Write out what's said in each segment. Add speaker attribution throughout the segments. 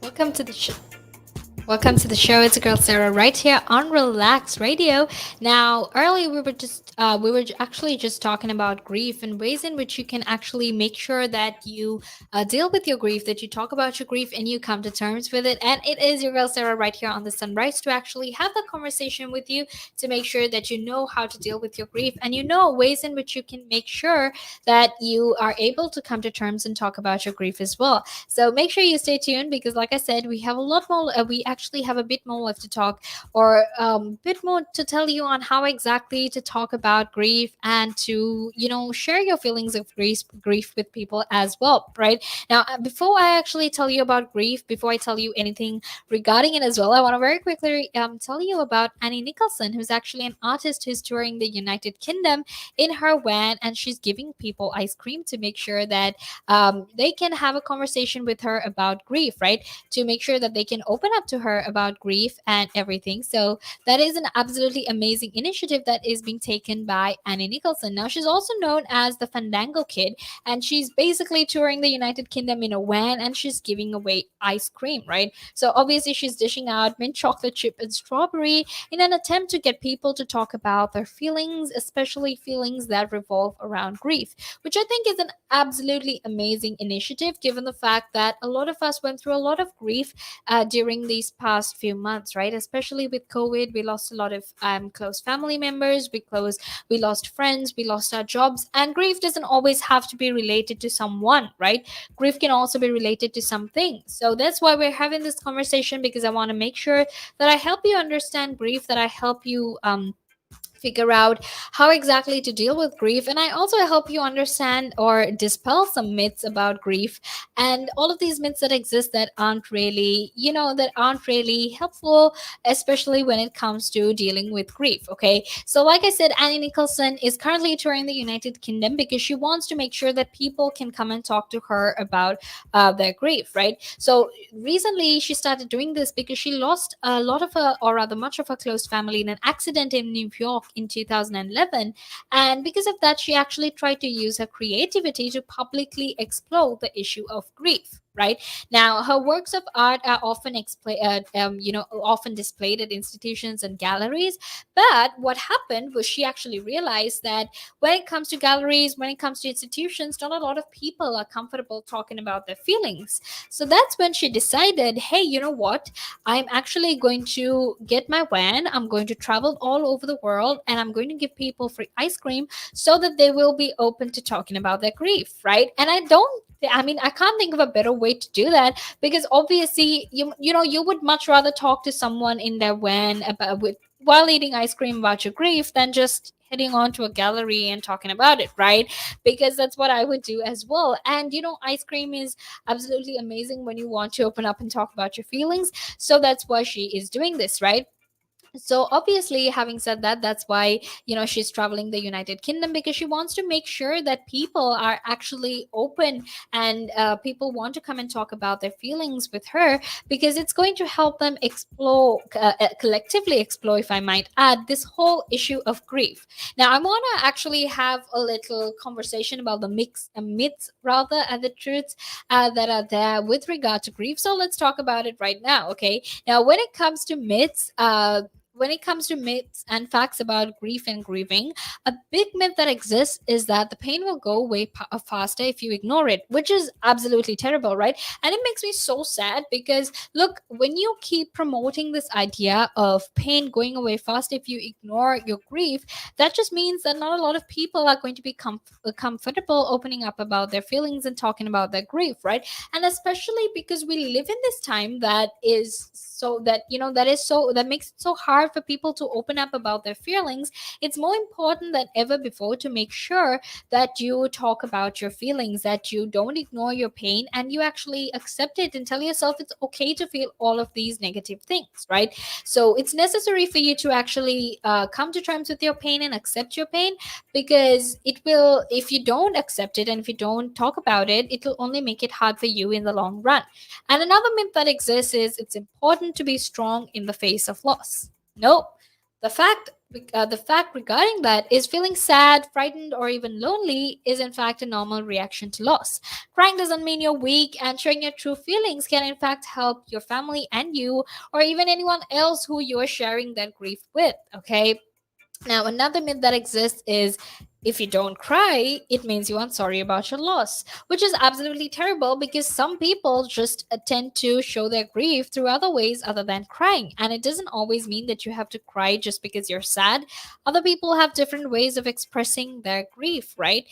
Speaker 1: Welcome to the show. Welcome to the show. It's a girl Sarah right here on Relax Radio. Now, earlier we were actually just talking about grief and ways in which you can actually make sure that you deal with your grief, that you talk about your grief and you come to terms with it. And it is your girl Sarah right here on the Sunrise to actually have the conversation with you to make sure that you know how to deal with your grief and you know ways in which you can make sure that you are able to come to terms and talk about your grief as well. So make sure you stay tuned because, like I said, we have a lot more. We actually have a bit more left to talk, or bit more to tell you on how exactly to talk about grief and to share your feelings of grief with people as well. Right now, before I actually tell you about grief, before I tell you anything regarding it as well, I want to very quickly tell you about Annie Nicholson, who's actually an artist who's touring the United Kingdom in her van, and she's giving people ice cream to make sure that they can have a conversation with her about grief, right? To make sure that they can open up to her about grief and everything. So that is an absolutely amazing initiative that is being taken by Annie Nicholson. Now, she's also known as the Fandango Kid, and she's basically touring the United Kingdom in a van and she's giving away ice cream, right? So obviously, she's dishing out mint chocolate chip and strawberry in an attempt to get people to talk about their feelings, especially feelings that revolve around grief, which I think is an absolutely amazing initiative given the fact that a lot of us went through a lot of grief during these past few months, right? Especially with COVID, we lost a lot of close family members, we lost friends, we lost our jobs, and grief doesn't always have to be related to someone, right? Grief can also be related to something. So that's why we're having this conversation, because I want to make sure that I help you understand grief, that I help you figure out how exactly to deal with grief, and I also help you understand or dispel some myths about grief and all of these myths that exist that aren't really helpful, especially when it comes to dealing with grief. Okay, so like I said, Annie Nicholson is currently touring the United Kingdom because she wants to make sure that people can come and talk to her about their grief, right? So recently she started doing this because she lost a lot of her, or rather much of her close family, in an accident in New York in 2011. And because of that, she actually tried to use her creativity to publicly explore the issue of grief. Right now, her works of art are often displayed at institutions and galleries. But what happened was she actually realized that when it comes to galleries, when it comes to institutions, not a lot of people are comfortable talking about their feelings. So that's when she decided, hey, you know what? I'm actually going to get my van. I'm going to travel all over the world and I'm going to give people free ice cream so that they will be open to talking about their grief, right? And I can't think of a better way to do that, because obviously you would much rather talk to someone in their van about with while eating ice cream about your grief than just heading on to a gallery and talking about it, right? Because that's what I would do as well. And ice cream is absolutely amazing when you want to open up and talk about your feelings. So that's why she is doing this, right? So obviously, having said that, that's why she's traveling the United Kingdom, because she wants to make sure that people are actually open, and people want to come and talk about their feelings with her, because it's going to help them explore, collectively explore, if I might add, this whole issue of grief. Now I want to actually have a little conversation about the myths, rather, and the truths that are there with regard to grief. So let's talk about it right now. Okay, now when it comes to myths and facts about grief and grieving, a big myth that exists is that the pain will go away faster if you ignore it, which is absolutely terrible, right? And it makes me so sad, because look, when you keep promoting this idea of pain going away fast if you ignore your grief, that just means that not a lot of people are going to be comfortable opening up about their feelings and talking about their grief, right? And especially because we live in this time that is so that that is so that makes it so hard for people to open up about their feelings. It's more important than ever before to make sure that you talk about your feelings, that you don't ignore your pain, and you actually accept it and tell yourself it's okay to feel all of these negative things, right? So it's necessary for you to actually come to terms with your pain and accept your pain, because it will, if you don't accept it and if you don't talk about it, it will only make it hard for you in the long run. And another myth that exists is it's important to be strong in the face of loss. Nope. The fact regarding that is feeling sad, frightened, or even lonely is in fact a normal reaction to loss. Crying doesn't mean you're weak, and sharing your true feelings can in fact help your family and you, or even anyone else who you're sharing that grief with. Okay, now, another myth that exists is if you don't cry, it means you aren't sorry about your loss, which is absolutely terrible because some people just tend to show their grief through other ways other than crying. And it doesn't always mean that you have to cry just because you're sad. Other people have different ways of expressing their grief, right?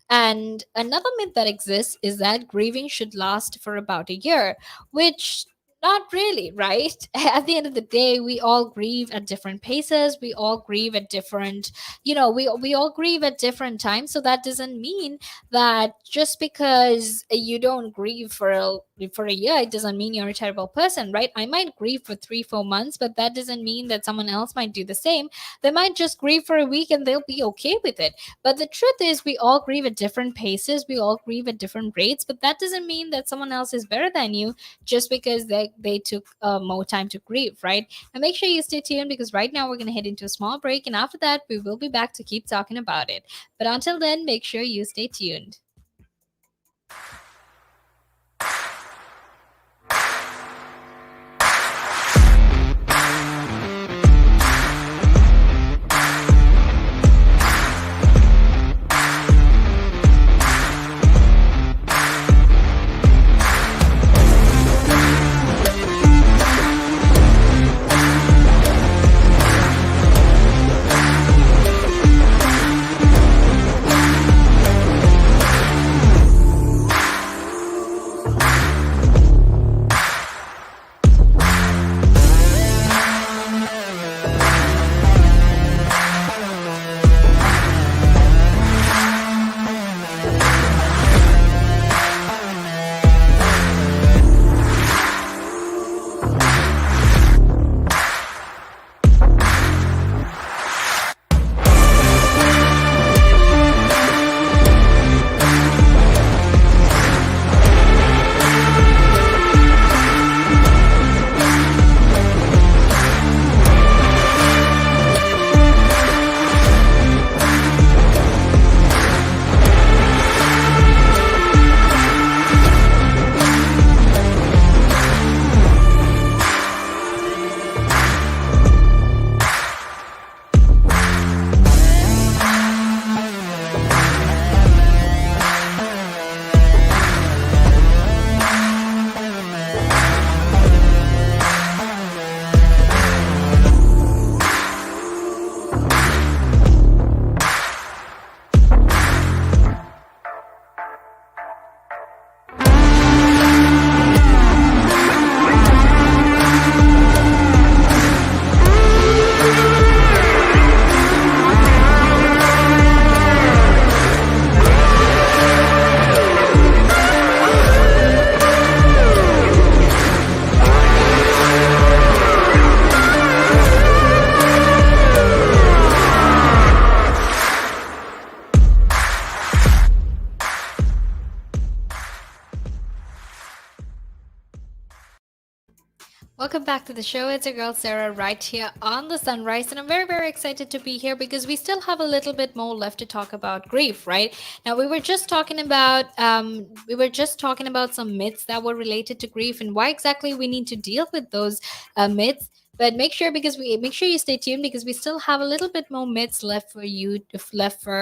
Speaker 1: And another myth that exists is that grieving should last for about a year, which not really, right? At the end of the day, we all grieve at different paces. We all grieve at different, we all grieve at different times. So that doesn't mean that just because you don't grieve for a year, it doesn't mean you're a terrible person, right? I might grieve for 3 4 months, but that doesn't mean that someone else might do the same. They might just grieve for a week and they'll be okay with it. But the truth is, we all grieve at different paces. We all grieve at different rates. But that doesn't mean that someone else is better than you just because they took more time to grieve, right? And make sure you stay tuned because right now we're going to head into a small break, and after that we will be back to keep talking about it. But until then, make sure you stay tuned. Welcome back to the show. It's your girl Sarah right here on the Sunrise, and I'm very, very excited to be here because we still have a little bit more left to talk about grief. Right now, we were just talking about some myths that were related to grief and why exactly we need to deal with those myths. But make sure you stay tuned because we still have a little bit more myths left for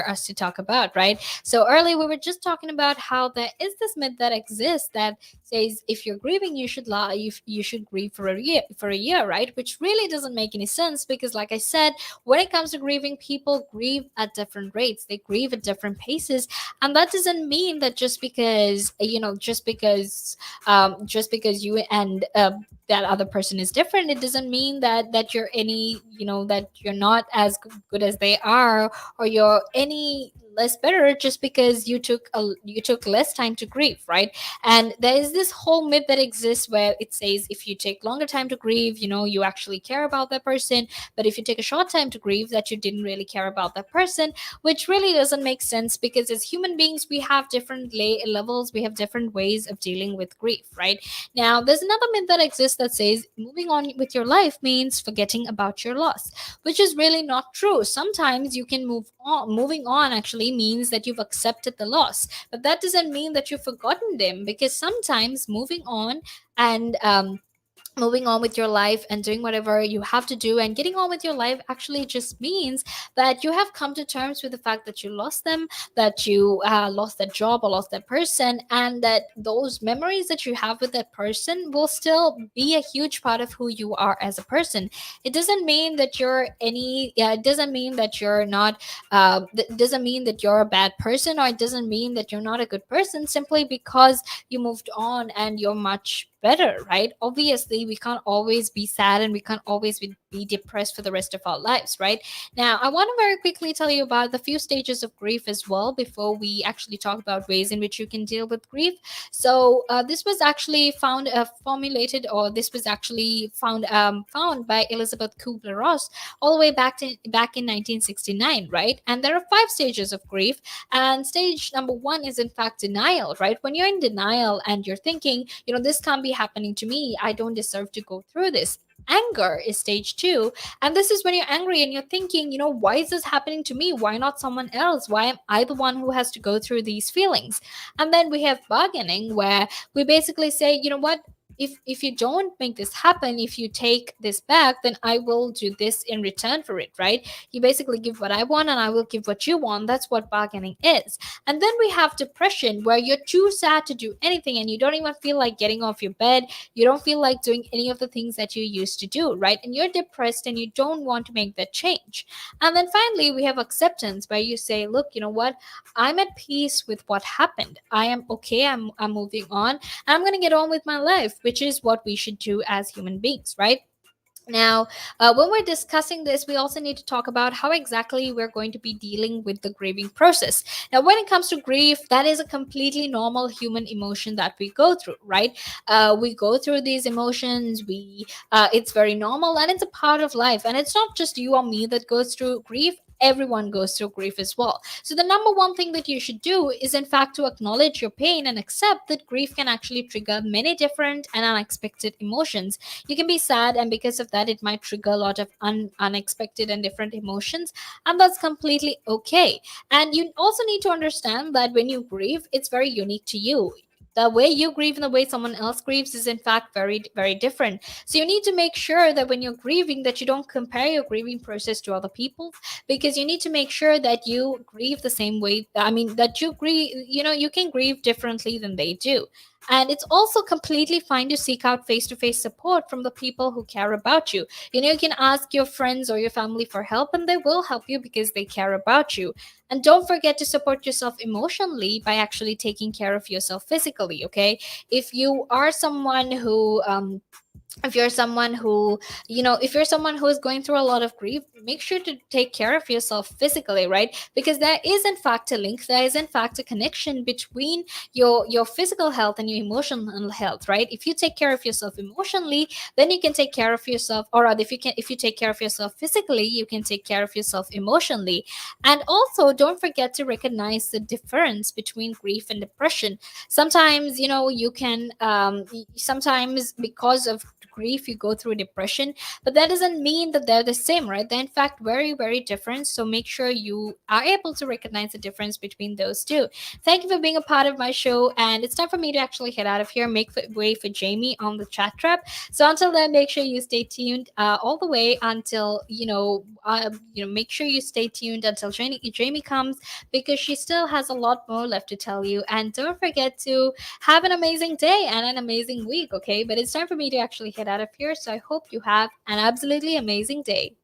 Speaker 1: us to talk about. Right. So earlier we were just talking about how there is this myth that exists that says if you're grieving you should lie you should grieve for a year, right? Which really doesn't make any sense because like I said, when it comes to grieving, people grieve at different rates, they grieve at different paces. And that doesn't mean that just because you and that other person is different, it doesn't mean that you're any that you're not as good as they are, or you're any less better just because you took less time to grieve, right? And there is this whole myth that exists where it says if you take longer time to grieve, you actually care about that person. But if you take a short time to grieve, that you didn't really care about that person, which really doesn't make sense, because as human beings we have different levels, we have different ways of dealing with grief, right? Now there's another myth that exists that says moving on with your life means forgetting about your loss, which is really not true. Sometimes you can move on. Moving on actually means that you've accepted the loss, but that doesn't mean that you've forgotten them, because sometimes and moving on with your life and doing whatever you have to do and getting on with your life actually just means that you have come to terms with the fact that you lost them, that you lost that job or lost that person, and that those memories that you have with that person will still be a huge part of who you are as a person. It doesn't mean that you're any yeah, it doesn't mean that you're not doesn't mean that you're a bad person, or it doesn't mean that you're not a good person simply because you moved on and you're much better, right? Obviously we can't always be sad and we can't always be depressed for the rest of our lives, right? Now I want to very quickly tell you about the few stages of grief as well before we actually talk about ways in which you can deal with grief. So this was actually formulated, or this was actually found by Elizabeth Kubler-Ross all the way back in 1969, right? And there are 5 stages of grief, and stage number 1 is in fact denial, right? When you're in denial and you're thinking, this can't be happening to me, I don't deserve to go through this. Anger is stage 2, and this is when you're angry and you're thinking, why is this happening to me? Why not someone else? Why am I the one who has to go through these feelings? And then we have bargaining, where we basically say, you know what, if you don't make this happen, if you take this back, then I will do this in return for it, right? You basically give what I want and I will give what you want. That's what bargaining is. And then we have depression, where you're too sad to do anything and you don't even feel like getting off your bed. You don't feel like doing any of the things that you used to do, right? And you're depressed and you don't want to make that change. And then finally we have acceptance, where you say, look, you know what, I'm at peace with what happened. I am okay. I'm moving on. I'm going to get on with my life, which is what we should do as human beings, right? Now, when we're discussing this, we also need to talk about how exactly we're going to be dealing with the grieving process. Now, when it comes to grief, that is a completely normal human emotion that we go through, right? We go through these emotions. It's very normal and it's a part of life. And it's not just you or me that goes through grief. Everyone goes through grief as well. So, the number one thing that you should do is, in fact, to acknowledge your pain and accept that grief can actually trigger many different and unexpected emotions. You can be sad, and because of that it might trigger a lot of unexpected and different emotions, and that's completely okay. And you also need to understand that when you grieve, it's very unique to you. The way you grieve and the way someone else grieves is in fact very very different. So you need to make sure that when you're grieving, that you don't compare your grieving process to other people, because you need to make sure that you grieve the same way. I mean, that you grieve, you can grieve differently than they do. And it's also completely fine to seek out face to face support from the people who care about you. You can ask your friends or your family for help, and they will help you because they care about you. And don't forget to support yourself emotionally by actually taking care of yourself physically, okay? If you are someone who, if you're someone who if you're someone who is going through a lot of grief, make sure to take care of yourself physically, right? Because there is in fact a link, there is in fact a connection between your physical health and your emotional health, right? If you take care of yourself emotionally, then you can take care of yourself, or rather, if you take care of yourself physically, you can take care of yourself emotionally. And also, don't forget to recognize the difference between grief and depression. Sometimes, you can sometimes because of grief you go through depression, but that doesn't mean that they're the same, right? They're in fact very very different. So make sure you are able to recognize the difference between those two. Thank you for being a part of my show, and it's time for me to actually head out of here, make way for Jamie on the chat trap. So until then, make sure you stay tuned all the way until make sure you stay tuned until Jamie comes, because she still has a lot more left to tell you. And don't forget to have an amazing day and an amazing week, okay? But it's time for me to actually head out of here. So I hope you have an absolutely amazing day.